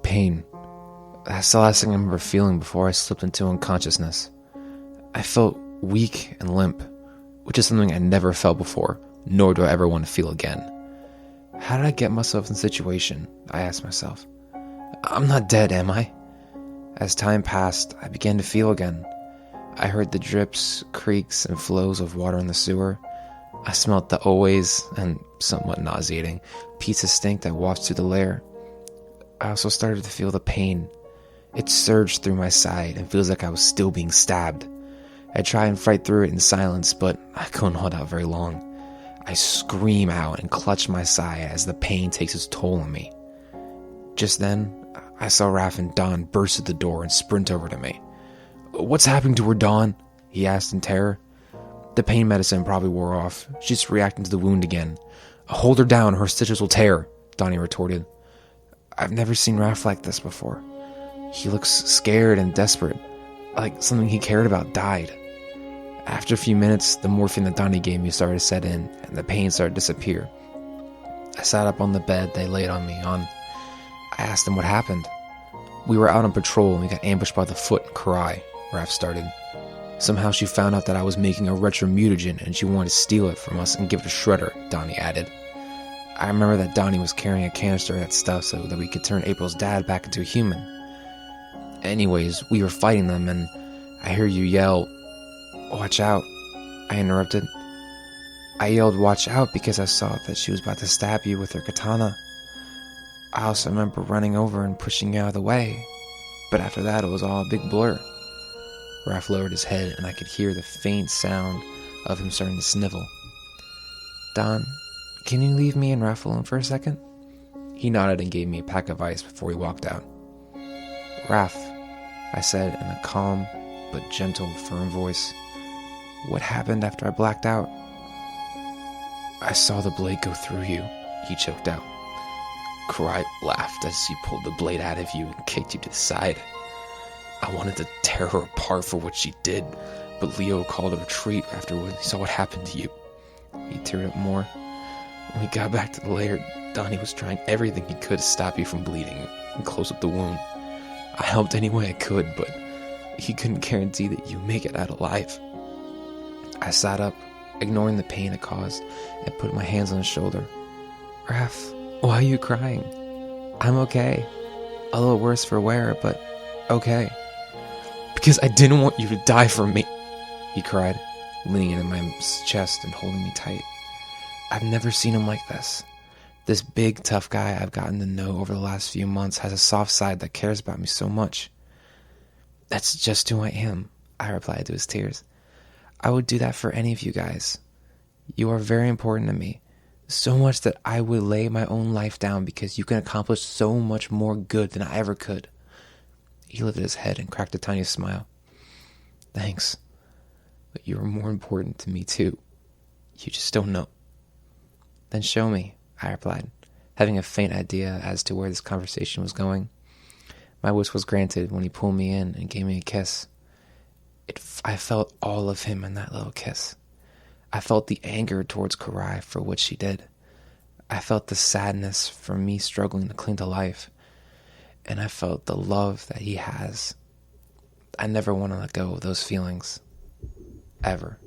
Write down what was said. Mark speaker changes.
Speaker 1: Pain. That's the last thing I remember feeling before I slipped into unconsciousness. I felt weak and limp, which is something I never felt before, nor do I ever want to feel again. How did I get myself in this situation? I asked myself. I'm not dead, am I? As time passed, I began to feel again. I heard the drips, creaks, and flows of water in the sewer. I smelled the always, and somewhat nauseating, pizza stink that wafts through the lair. I also started to feel the pain. It surged through my side and feels like I was still being stabbed. I try and fight through it in silence, but I couldn't hold out very long. I scream out and clutch my side as the pain takes its toll on me. Just then, I saw Raph and Don burst through the door and sprint over to me. "What's happening to her, Don?" he asked in terror. "The pain medicine probably wore off. She's reacting to the wound again." "Hold her down or her stitches will tear," Donnie retorted. I've never seen Raph like this before. He looks scared and desperate, like something he cared about died. After a few minutes, the morphine that Donnie gave me started to set in, and the pain started to disappear. I sat up on the bed they laid on me on. I asked them what happened. "We were out on patrol and we got ambushed by the Foot and Karai," Raph started. "Somehow she found out that I was making a retro-mutagen and she wanted to steal it from us and give it to Shredder," Donnie added. I remember that Donnie was carrying a canister of that stuff so that we could turn April's dad back into a human. Anyways, we were fighting them and I hear you yell, "Watch out," I interrupted. I yelled "watch out" because I saw that she was about to stab you with her katana. I also remember running over and pushing you out of the way, but after that it was all a big blur. Raph lowered his head and I could hear the faint sound of him starting to snivel. "Don, can you leave me and Raph alone for a second?" He nodded and gave me a pack of ice before he walked out. "Raph," I said in a calm but gentle, firm voice, "what happened after I blacked out?" "I saw the blade go through you," he choked out. Karai laughed as he pulled the blade out of you and kicked you to the side. "I wanted to tear her apart for what she did, but Leo called a retreat after he saw what happened to you." He teared up more. "When we got back to the lair, Donnie was trying everything he could to stop you from bleeding and close up the wound. I helped any way I could, but he couldn't guarantee that you make it out alive." I sat up, ignoring the pain it caused, and put my hands on his shoulder. "Raph, why are you crying?" "I'm okay. A little worse for wear, but okay." "Because I didn't want you to die for me," he cried, leaning into my chest and holding me tight. I've never seen him like this. This big, tough guy I've gotten to know over the last few months has a soft side that cares about me so much. "That's just who I am," I replied to his tears. "I would do that for any of you guys. You are very important to me, so much that I would lay my own life down because you can accomplish so much more good than I ever could." He lifted his head and cracked a tiny smile. "Thanks, but you are more important to me too. You just don't know." "Then show me," I replied, having a faint idea as to where this conversation was going. My wish was granted when he pulled me in and gave me a kiss. I felt all of him in that little kiss. I felt the anger towards Karai for what she did. I felt the sadness for me struggling to cling to life. And I felt the love that he has. I never want to let go of those feelings. Ever.